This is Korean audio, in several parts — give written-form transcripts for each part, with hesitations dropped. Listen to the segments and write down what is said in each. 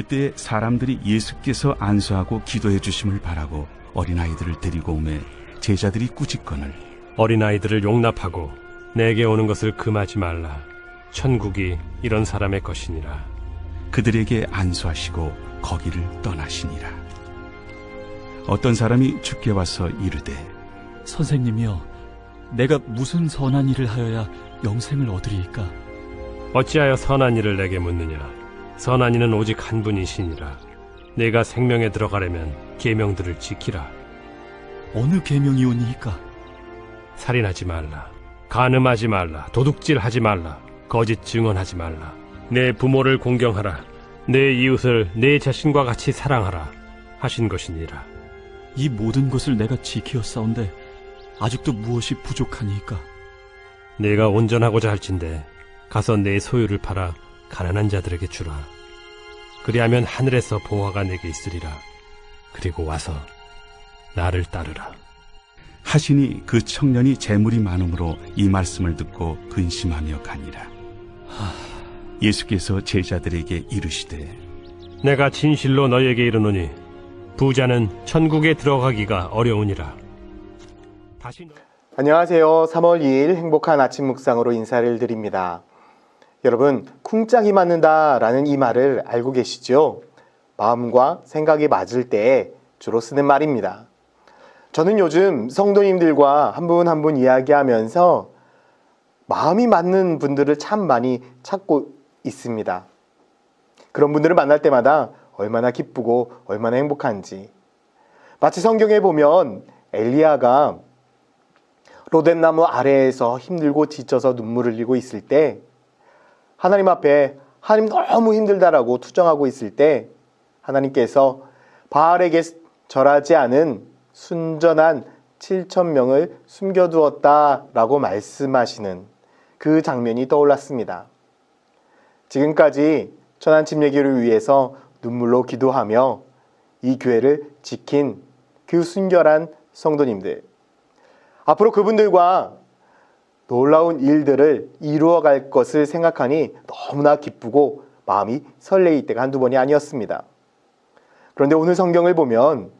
그때 사람들이 예수께서 안수하고 기도해 주심을 바라고 어린아이들을 데리고 오매 제자들이 꾸짖거늘 어린아이들을 용납하고 내게 오는 것을 금하지 말라. 천국이 이런 사람의 것이니라. 그들에게 안수하시고 거기를 떠나시니라. 어떤 사람이 주께 와서 이르되 선생님이여, 내가 무슨 선한 일을 하여야 영생을 얻으리이까? 어찌하여 선한 일을 내게 묻느냐? 선한 이는 오직 한 분이시니라. 내가 생명에 들어가려면 계명들을 지키라. 어느 계명이오니이까? 살인하지 말라. 간음하지 말라. 도둑질하지 말라. 거짓 증언하지 말라. 내 부모를 공경하라. 내 이웃을 내 자신과 같이 사랑하라 하신 것이니라. 이 모든 것을 내가 지키었사온데 아직도 무엇이 부족하니이까? 내가 온전하고자 할진대 가서 내 소유를 팔아 가난한 자들에게 주라. 그리하면 하늘에서 보화가 내게 있으리라. 그리고 와서 나를 따르라. 하시니 그 청년이 재물이 많음으로 이 말씀을 듣고 근심하며 가니라. 예수께서 제자들에게 이르시되 내가 진실로 너희에게 이르노니 부자는 천국에 들어가기가 어려우니라. 안녕하세요. 3월 2일 행복한 아침 묵상으로 인사를 드립니다. 여러분, 쿵짝이 맞는다라는 이 말을 알고 계시죠? 마음과 생각이 맞을 때 주로 쓰는 말입니다. 저는 요즘 성도님들과 한 분 한 분 이야기하면서 마음이 맞는 분들을 참 많이 찾고 있습니다. 그런 분들을 만날 때마다 얼마나 기쁘고 얼마나 행복한지. 마치 성경에 보면 엘리야가 로뎀나무 아래에서 힘들고 지쳐서 눈물을 흘리고 있을 때 하나님 앞에 하나님 너무 힘들다라고 투정하고 있을 때 하나님께서 바알에게 절하지 않은 순전한 7,000명을 숨겨두었다라고 말씀하시는 그 장면이 떠올랐습니다. 지금까지 천안침례교를 위해서 눈물로 기도하며 이 교회를 지킨 그 순결한 성도님들, 앞으로 그분들과 놀라운 일들을 이루어갈 것을 생각하니 너무나 기쁘고 마음이 설레일 때가 한두 번이 아니었습니다. 그런데 오늘 성경을 보면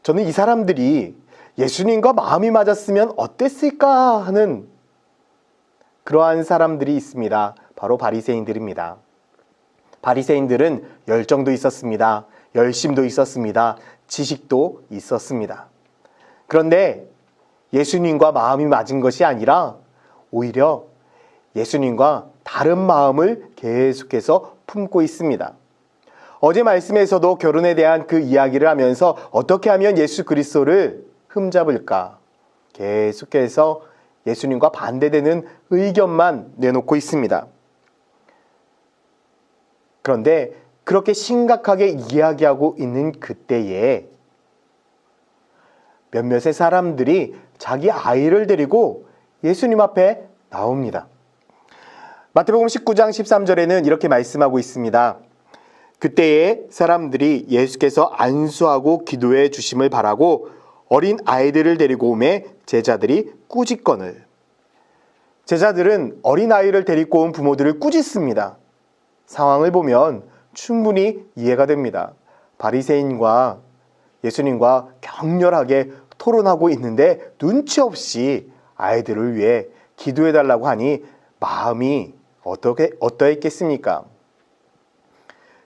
저는 이 사람들이 예수님과 마음이 맞았으면 어땠을까 하는 그러한 사람들이 있습니다. 바로 바리새인들입니다. 바리새인들은 열정도 있었습니다. 열심도 있었습니다. 지식도 있었습니다. 그런데 예수님과 마음이 맞은 것이 아니라 오히려 예수님과 다른 마음을 계속해서 품고 있습니다. 어제 말씀에서도 결혼에 대한 그 이야기를 하면서 어떻게 하면 예수 그리스도를 흠잡을까? 계속해서 예수님과 반대되는 의견만 내놓고 있습니다. 그런데 그렇게 심각하게 이야기하고 있는 그때에 몇몇의 사람들이 자기 아이를 데리고 예수님 앞에 나옵니다. 마태복음 19장 13절에는 이렇게 말씀하고 있습니다. 그때에 사람들이 예수께서 안수하고 기도해 주심을 바라고 어린 아이들을 데리고 오매 제자들이 꾸짖거늘. 제자들은 어린 아이를 데리고 온 부모들을 꾸짖습니다. 상황을 보면 충분히 이해가 됩니다. 바리새인과 예수님과 격렬하게 토론하고 있는데 눈치 없이 아이들을 위해 기도해달라고 하니 마음이 어떠했겠습니까?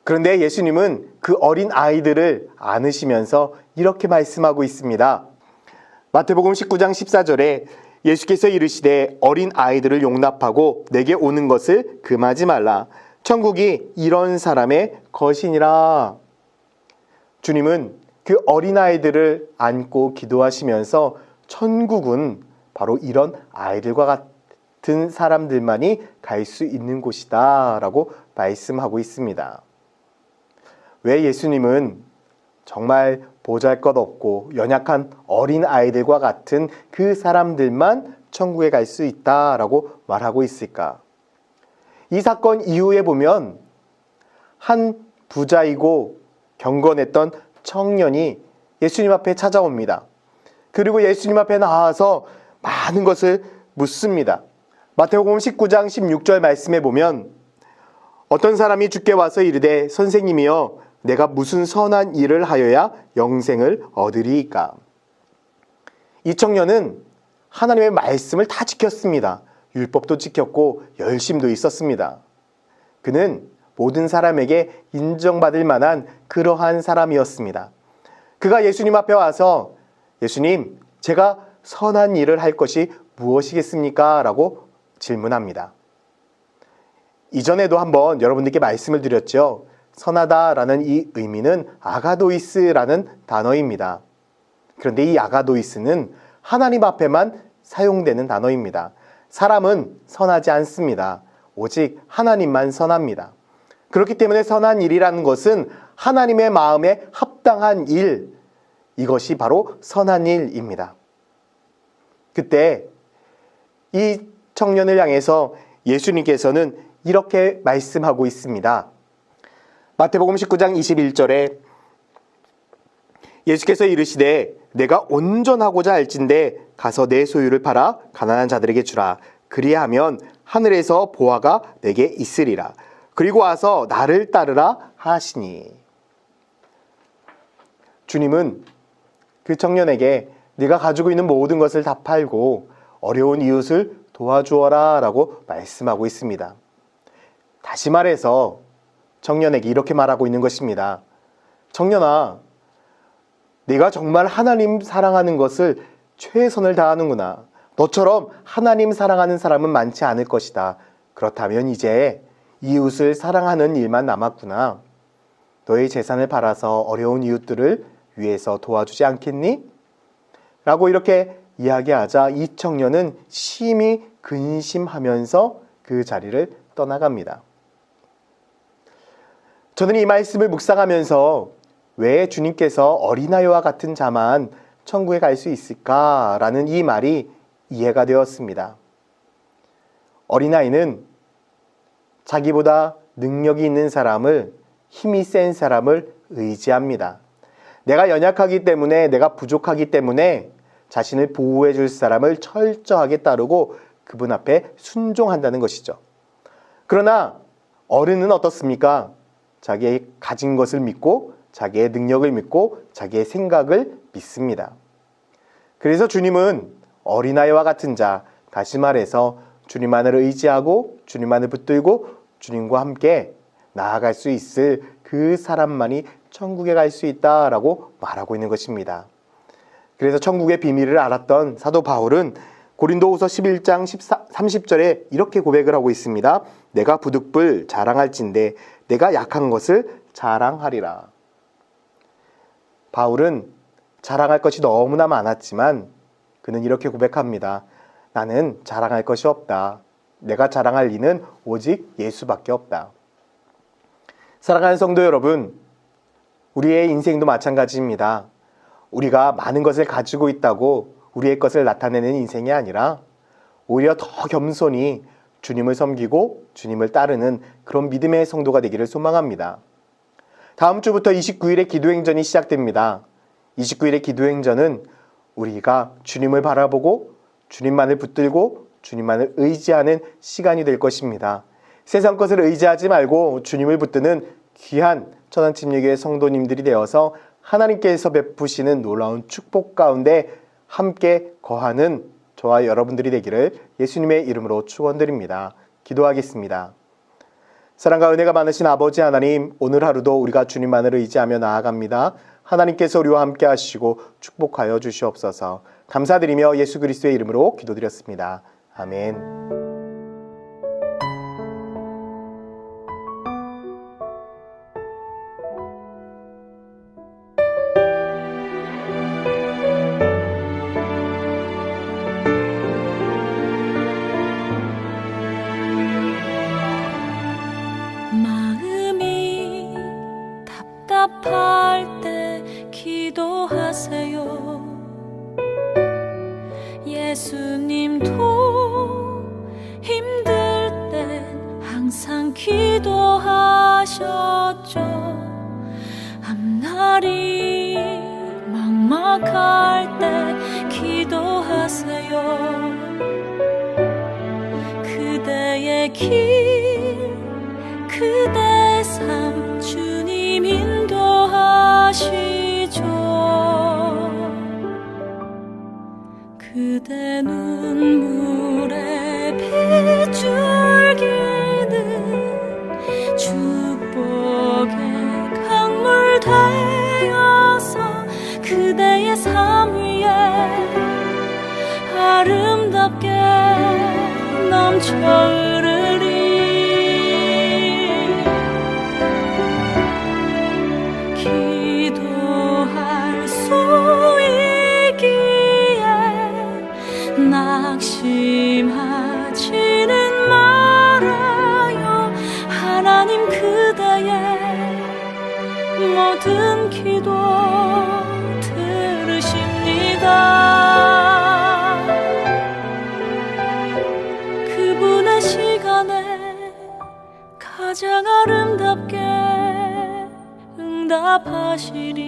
그런데 예수님은 그 어린 아이들을 안으시면서 이렇게 말씀하고 있습니다. 마태복음 19장 14절에 예수께서 이르시되 어린 아이들을 용납하고 내게 오는 것을 금하지 말라. 천국이 이런 사람의 것이니라. 주님은 그 어린아이들을 안고 기도하시면서 천국은 바로 이런 아이들과 같은 사람들만이 갈 수 있는 곳이다 라고 말씀하고 있습니다. 왜 예수님은 정말 보잘것없고 연약한 어린아이들과 같은 그 사람들만 천국에 갈 수 있다라고 말하고 있을까? 이 사건 이후에 보면 한 부자이고 경건했던 청년이 예수님 앞에 찾아옵니다. 그리고 예수님 앞에 나와서 많은 것을 묻습니다. 마태복음 19장 16절 말씀에 보면 어떤 사람이 주께 와서 이르되 선생님이여 내가 무슨 선한 일을 하여야 영생을 얻으리이까. 이 청년은 하나님의 말씀을 다 지켰습니다. 율법도 지켰고 열심도 있었습니다. 그는 모든 사람에게 인정받을 만한 그러한 사람이었습니다. 그가 예수님 앞에 와서 예수님, 제가 선한 일을 할 것이 무엇이겠습니까? 라고 질문합니다. 이전에도 한번 여러분들께 말씀을 드렸죠. 선하다라는 이 의미는 아가도이스라는 단어입니다. 그런데 이 아가도이스는 하나님 앞에만 사용되는 단어입니다. 사람은 선하지 않습니다. 오직 하나님만 선합니다. 그렇기 때문에 선한 일이라는 것은 하나님의 마음에 합당한 일, 이것이 바로 선한 일입니다. 그때 이 청년을 향해서 예수님께서는 이렇게 말씀하고 있습니다. 마태복음 19장 21절에 예수께서 이르시되 내가 온전하고자 할진대 가서 내 소유를 팔아 가난한 자들에게 주라. 그리하면 하늘에서 보화가 내게 있으리라. 그리고 와서 나를 따르라 하시니. 주님은 그 청년에게 네가 가지고 있는 모든 것을 다 팔고 어려운 이웃을 도와주어라 라고 말씀하고 있습니다. 다시 말해서 청년에게 이렇게 말하고 있는 것입니다. 청년아, 네가 정말 하나님 사랑하는 것을 최선을 다하는구나. 너처럼 하나님 사랑하는 사람은 많지 않을 것이다. 그렇다면 이제 이웃을 사랑하는 일만 남았구나. 너의 재산을 팔아서 어려운 이웃들을 위해서 도와주지 않겠니? 라고 이렇게 이야기하자 이 청년은 심히 근심하면서 그 자리를 떠나갑니다. 저는 이 말씀을 묵상하면서 왜 주님께서 어린아이와 같은 자만 천국에 갈 수 있을까라는 이 말이 이해가 되었습니다. 어린아이는 자기보다 능력이 있는 사람을, 힘이 센 사람을 의지합니다. 내가 연약하기 때문에, 내가 부족하기 때문에 자신을 보호해 줄 사람을 철저하게 따르고 그분 앞에 순종한다는 것이죠. 그러나 어른은 어떻습니까? 자기의 가진 것을 믿고 자기의 능력을 믿고 자기의 생각을 믿습니다. 그래서 주님은 어린아이와 같은 자, 다시 말해서 주님만을 의지하고 주님만을 붙들고 주님과 함께 나아갈 수 있을 그 사람만이 천국에 갈 수 있다라고 말하고 있는 것입니다. 그래서 천국의 비밀을 알았던 사도 바울은 고린도후서 11장 30절에 이렇게 고백을 하고 있습니다. 내가 부득불 자랑할진대 내가 약한 것을 자랑하리라. 바울은 자랑할 것이 너무나 많았지만 그는 이렇게 고백합니다. 나는 자랑할 것이 없다. 내가 자랑할 이는 오직 예수밖에 없다. 사랑하는 성도 여러분, 우리의 인생도 마찬가지입니다. 우리가 많은 것을 가지고 있다고 우리의 것을 나타내는 인생이 아니라 오히려 더 겸손히 주님을 섬기고 주님을 따르는 그런 믿음의 성도가 되기를 소망합니다. 다음 주부터 29일의 기도행전이 시작됩니다. 29일의 기도행전은 우리가 주님을 바라보고 주님만을 붙들고 주님만을 의지하는 시간이 될 것입니다. 세상 것을 의지하지 말고 주님을 붙드는 귀한 천안침례교회 성도님들이 되어서 하나님께서 베푸시는 놀라운 축복 가운데 함께 거하는 저와 여러분들이 되기를 예수님의 이름으로 축원드립니다. 기도하겠습니다. 사랑과 은혜가 많으신 아버지 하나님, 오늘 하루도 우리가 주님만을 의지하며 나아갑니다. 하나님께서 우리와 함께 하시고 축복하여 주시옵소서. 감사드리며 예수 그리스도의 이름으로 기도드렸습니다. 아멘. 마음이 답답할 때 기도하세요. 예수님도 힘들 땐 항상 기도하셨죠. 앞날이 막막할 때 기도하세요. 그대의 길 그대 삶 주님 인도하시죠. 그대 눈물에 빗줄기는 축복의 강물 되어서 그대의 삶 위에 아름답게 넘쳐 흐르리. 기도할 수 있기에 낙심하지는 말아요. 하나님 그대의 모든 기도 들으십니다. 그분의 시간에 가장 아름답게 응답하시리.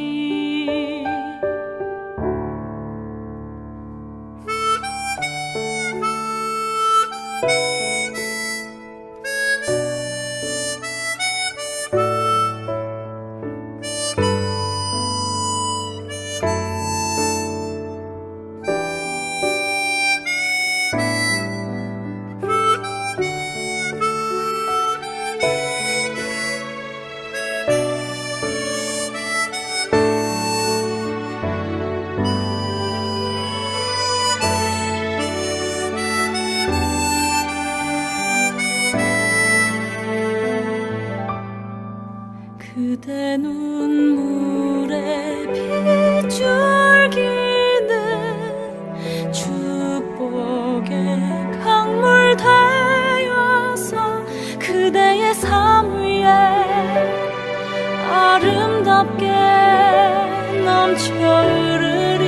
그대 눈물에 빗줄기는 축복의 강물 되어서 그대의 삶 위에 아름답게 넘쳐 흐르리.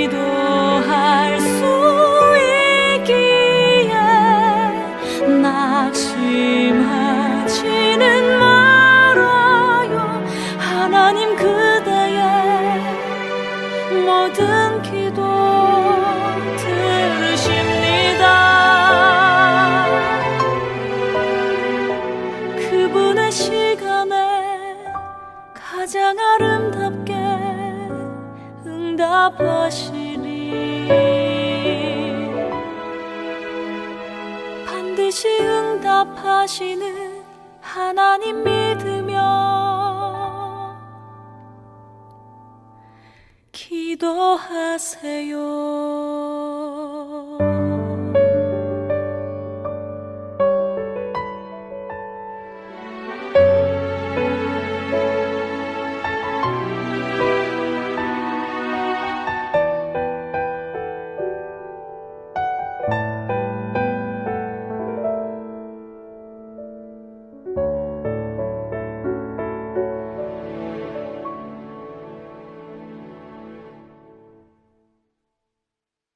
기도할 수 낙심하지는 말아요. 하나님 그대의 모든 기도 들으십니다. 그분의 시간에 가장 아름답게 응답하시리. 반드시 응답하시는 하나님 믿으며 기도하세요.